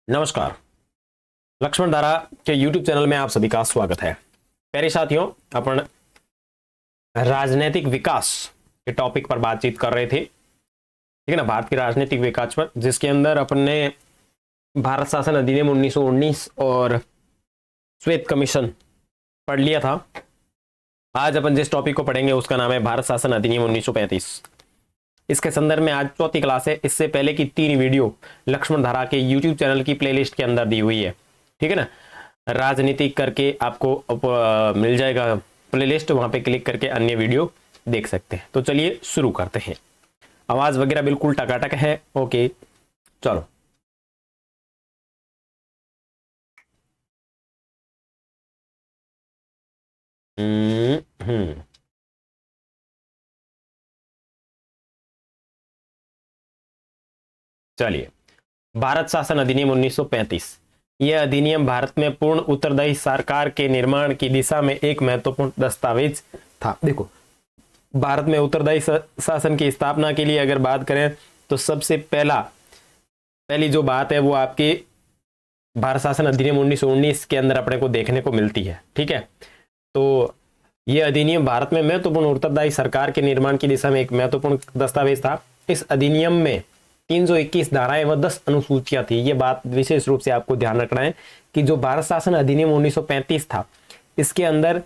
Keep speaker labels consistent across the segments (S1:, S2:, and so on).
S1: नमस्कार। लक्ष्मण धारा के YouTube चैनल में आप सभी का स्वागत है। प्यारे साथियों, अपन राजनीतिक विकास के टॉपिक पर बातचीत कर रहे थे, ठीक है ना, भारत के राजनीतिक विकास पर, जिसके अंदर अपन ने भारत शासन अधिनियम 1919 और श्वेत कमीशन पढ़ लिया था। आज अपन जिस टॉपिक को पढ़ेंगे उसका नाम है भारत शासन अधिनियम 1935। इसके संदर्भ में आज चौथी क्लास है। इससे पहले की 3 वीडियो लक्ष्मण धारा के YouTube चैनल की प्लेलिस्ट के अंदर दी हुई है, ठीक है ना। राजनीति करके आपको मिल जाएगा प्लेलिस्ट, वहां पे क्लिक करके अन्य वीडियो देख सकते हैं। तो चलिए शुरू करते हैं। आवाज वगैरह बिल्कुल टकाटक है, ओके चलो। चलिए, भारत शासन अधिनियम 1935। यह अधिनियम भारत में पूर्ण उत्तरदायी सरकार के निर्माण की दिशा में एक महत्वपूर्ण दस्तावेज था। देखो, भारत में उत्तरदायी शासन की स्थापना के लिए अगर बात करें तो सबसे पहली जो बात है वो आपके भारत शासन अधिनियम 1919 के अंदर अपने को देखने को मिलती है, ठीक है। तो यह अधिनियम भारत में महत्वपूर्ण उत्तरदायी सरकार के निर्माण की दिशा में एक महत्वपूर्ण दस्तावेज था। इस अधिनियम में 321 धाराएं व 10 अनुसूचियां थी। ये बात विशेष रूप से आपको ध्यान रखना है कि जो भारत शासन अधिनियम 1935 था, इसके अंदर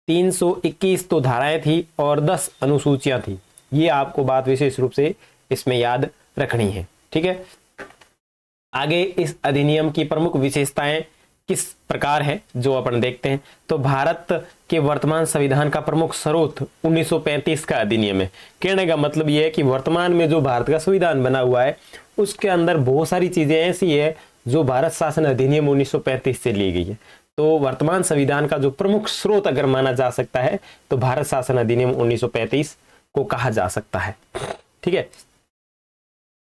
S1: 321 तो धाराएं थी और 10 अनुसूचियां थी। ये आपको बात विशेष रूप से इसमें याद रखनी है, ठीक है। आगे इस अधिनियम की प्रमुख विशेषताएं किस प्रकार है जो अपन देखते हैं। तो भारत के वर्तमान संविधान का प्रमुख स्रोत 1935 का अधिनियम है। कहने का मतलब यह है कि वर्तमान में जो भारत का संविधान बना हुआ है उसके अंदर बहुत सारी चीजें ऐसी है जो भारत शासन अधिनियम 1935 से ली गई है। तो वर्तमान संविधान का जो प्रमुख स्रोत अगर माना जा सकता है तो भारत शासन अधिनियम 1935 को कहा जा सकता है, ठीक है।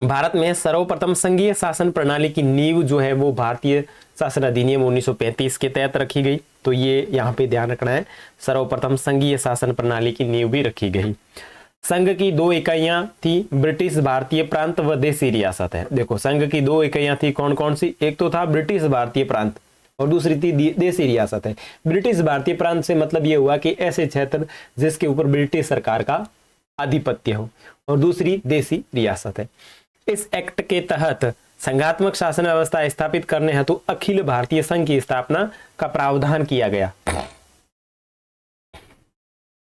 S1: भारत में सर्वप्रथम संघीय शासन प्रणाली की नींव जो है वो भारतीय शासन अधिनियम 1935 के तहत रखी गई। तो ये यहाँ पे ध्यान रखना है, सर्वप्रथम संघीय शासन प्रणाली की नींव भी रखी गई। संघ की 2 इकाइयां थी, ब्रिटिश भारतीय प्रांत व देशी रियासत है। देखो, संघ की 2 इकाइयां थी, कौन कौन सी? एक तो था ब्रिटिश भारतीय प्रांत और दूसरी थी देशी रियासत है। ब्रिटिश भारतीय प्रांत से मतलब ये हुआ कि ऐसे क्षेत्र जिसके ऊपर ब्रिटिश सरकार का आधिपत्य हो, और दूसरी देशी रियासत है। इस एक्ट के तहत संघात्मक शासन व्यवस्था स्थापित करने हेतु अखिल भारतीय संघ की स्थापना का प्रावधान किया गया।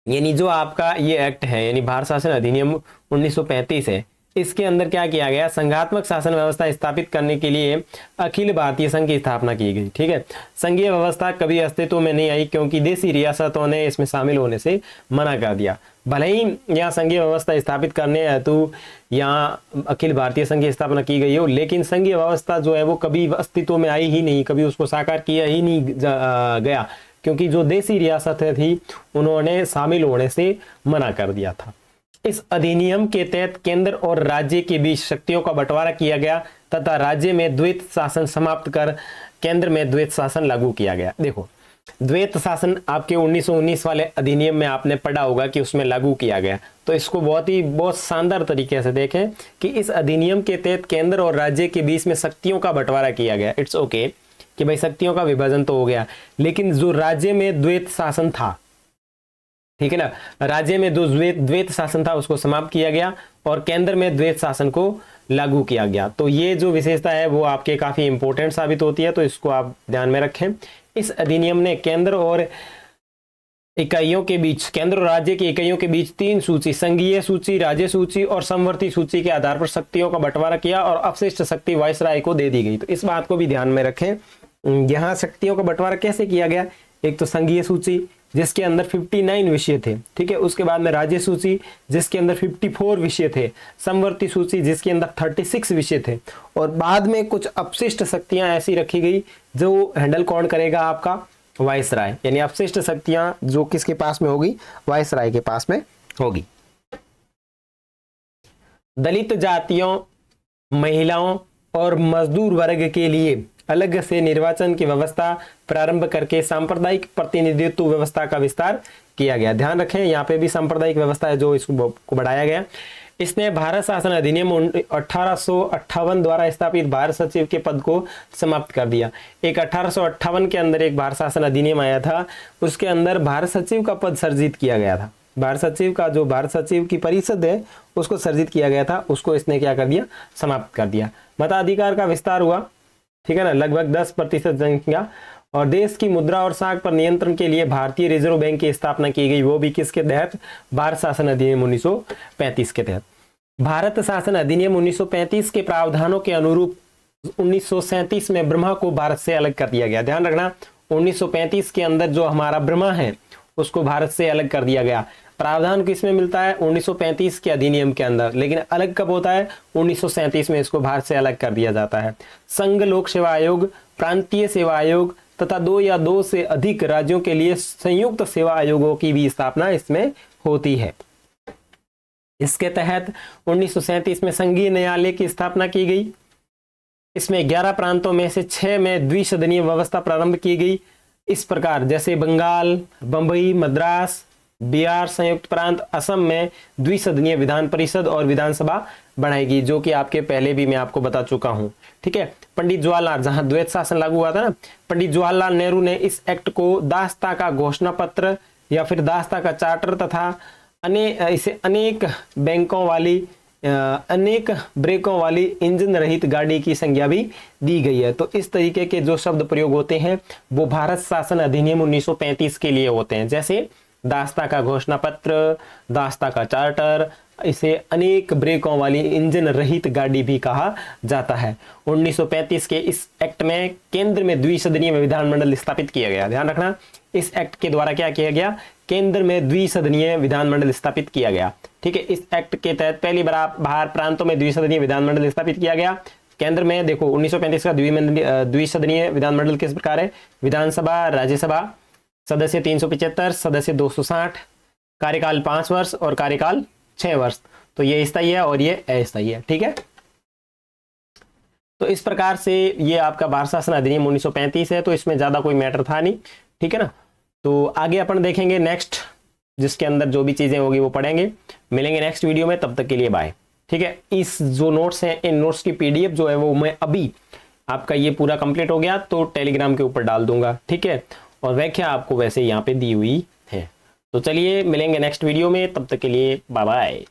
S1: यानी जो आपका ये एक्ट है, यानी भारत शासन अधिनियम 1935 है, इसके अंदर क्या किया गया? संघात्मक शासन व्यवस्था स्थापित करने के लिए अखिल भारतीय संघ की स्थापना की गई, ठीक है। संघीय व्यवस्था कभी अस्तित्व में नहीं आई क्योंकि देशी रियासतों ने इसमें शामिल होने से मना कर दिया। भले ही यहाँ संघीय व्यवस्था स्थापित करने हेतु यहाँ अखिल भारतीय संघ की स्थापना की गई हो, लेकिन संघीय व्यवस्था जो है वो कभी अस्तित्व में आई ही नहीं, कभी उसको साकार किया ही नहीं गया, क्योंकि जो देशी रियासतें थी उन्होंने शामिल होने से मना कर दिया था। इस अधिनियम के तहत केंद्र और राज्य के बीच शक्तियों का बंटवारा किया गया तथा राज्य में द्वैत शासन समाप्त कर केंद्र में द्वैत शासन लागू किया गया। देखो, द्वैत शासन आपके 1919 वाले अधिनियम में आपने पढ़ा होगा कि उसमें लागू किया गया। तो इसको बहुत शानदार तरीके से देखें कि इस अधिनियम के तहत केंद्र और राज्य के बीच में शक्तियों का बंटवारा किया गया। इट्स ओके कि भाई शक्तियों का विभाजन तो हो गया, लेकिन जो राज्य में द्वैत शासन था, ठीक है ना, राज्य में जो द्वैत शासन था उसको समाप्त किया गया और केंद्र में द्वैत शासन को लागू किया गया। तो ये जो विशेषता है वो आपके काफी इंपॉर्टेंट साबित होती है, तो इसको आप ध्यान में रखें। इस अधिनियम ने केंद्र और इकाइयों के बीच, केंद्र और राज्य की इकाइयों के बीच 3 सूची, संघीय सूची, राज्य सूची और समवर्ती सूची के आधार पर शक्तियों का बंटवारा किया और अवशिष्ट शक्ति वायसराय को दे दी गई। तो इस बात को भी ध्यान में रखें। यहाँ शक्तियों का बंटवारा कैसे किया गया? एक तो संघीय सूची जिसके अंदर 59 विषय थे, ठीक है। उसके बाद में राज्य सूची जिसके अंदर 54 विषय थे, समवर्ती सूची जिसके अंदर 36 विषय थे, और बाद में कुछ अपशिष्ट शक्तियां ऐसी रखी गई जो हैंडल कौन करेगा? आपका वायसराय। यानी अपशिष्ट शक्तियां जो किसके पास में होगी? वायसराय के पास में होगी। दलित जातियों, महिलाओं और मजदूर वर्ग के लिए अलग से निर्वाचन की व्यवस्था प्रारंभ करके सांप्रदायिक प्रतिनिधित्व व्यवस्था का विस्तार किया गया। ध्यान रखें, यहाँ पे भी सांप्रदायिक व्यवस्था है जो इसको बढ़ाया गया। इसने भारत शासन अधिनियम 1858 द्वारा स्थापित भारत सचिव के पद को समाप्त कर दिया। एक 1858 के अंदर एक भारत शासन अधिनियम आया था, उसके अंदर भारत सचिव का पद सर्जित किया गया था। भारत सचिव का जो भारत सचिव की परिषद है उसको सर्जित किया गया था, उसको इसने क्या कर दिया, समाप्त कर दिया। मताधिकार का विस्तार हुआ, ठीक है ना, लगभग 10% जनसंख्या, और देश की मुद्रा और साख पर नियंत्रण के लिए भारतीय रिजर्व बैंक की स्थापना की गई, वो भी किसके तहत, भारत शासन अधिनियम 1935 के तहत। भारत शासन अधिनियम 1935 के प्रावधानों के अनुरूप 1937 में ब्रह्मा को भारत से अलग कर दिया गया। ध्यान रखना, 1935 के अंदर जो हमारा ब्रह्मा है उसको भारत से अलग कर दिया गया। प्रावधान किसमें मिलता है, 1935 के अधिनियम के अंदर, लेकिन अलग कब होता है, 1937 में इसको भारत से अलग कर दिया जाता है। संघ लोक सेवा आयोग, प्रांतीय सेवा आयोग तथा 2 या 2 से अधिक राज्यों के लिए संयुक्त सेवा आयोगों की भी स्थापना इसमें होती है। इसके तहत 1937 में संघीय न्यायालय की स्थापना की गई। इसमें 11 प्रांतों में से 6 में द्विसदनीय व्यवस्था प्रारंभ की गई। इस प्रकार जैसे बंगाल, बंबई, मद्रास, बिहार, संयुक्त प्रांत, असम में द्विसदनीय विधान परिषद और विधानसभा बनाएगी, जो कि आपके पहले भी मैं आपको बता चुका हूं। ठीक है, पंडित जवाहरलाल, जहां द्वैत शासन लागू हुआ था ना, पंडित जवाहरलाल नेहरू ने इस एक्ट को दास्ता का घोषणा पत्र या फिर दास्ता का चार्टर तथा इसे अनेक ब्रेकों वाली इंजन रहित गाड़ी की संज्ञा भी दी गई है। तो इस तरीके के जो शब्द प्रयोग होते हैं वो भारत शासन अधिनियम 1935 के लिए होते हैं, जैसे दास्ता का घोषणा पत्र, दास्ता का चार्टर, इसे अनेक ब्रेकों वाली इंजन रहित गाड़ी भी कहा जाता है। 1935 के इस एक्ट में केंद्र में द्विसदनीय विधानमंडल स्थापित किया गया। ध्यान रखना, इस एक्ट के द्वारा क्या किया गया, केंद्र में द्विसदनीय विधानमंडल स्थापित किया गया। ठीक है, इस एक्ट के तहत पहली बार बाहर प्रांतों में द्विसदनीय विधानमंडल स्थापित किया गया। केंद्र में देखो 1935 का द्विसदनीय विधानमंडल किस प्रकार है, विधानसभा, राज्यसभा, सदस्य 375, सदस्य 260, कार्यकाल 5 वर्ष और कार्यकाल 6 वर्ष। तो ये स्थायी है और ये अस्थायी है। ठीक है, तो इस प्रकार से ये आपका भारत शासन अधिनियम 1935 है, तो इसमें ज्यादा कोई मैटर था नहीं। ठीक है ना, तो आगे अपन देखेंगे नेक्स्ट, जिसके अंदर जो भी चीजें होगी वो पढ़ेंगे। मिलेंगे नेक्स्ट वीडियो में, तब तक के लिए बाय। ठीक है, इस जो नोट्स हैं, इन नोट्स की पीडीएफ जो है वो मैं अभी आपका ये पूरा कंप्लीट हो गया तो टेलीग्राम के ऊपर डाल दूंगा। ठीक है, और व्याख्या आपको वैसे यहाँ पे दी हुई है। तो चलिए मिलेंगे नेक्स्ट वीडियो में, तब तक के लिए बाय बाय।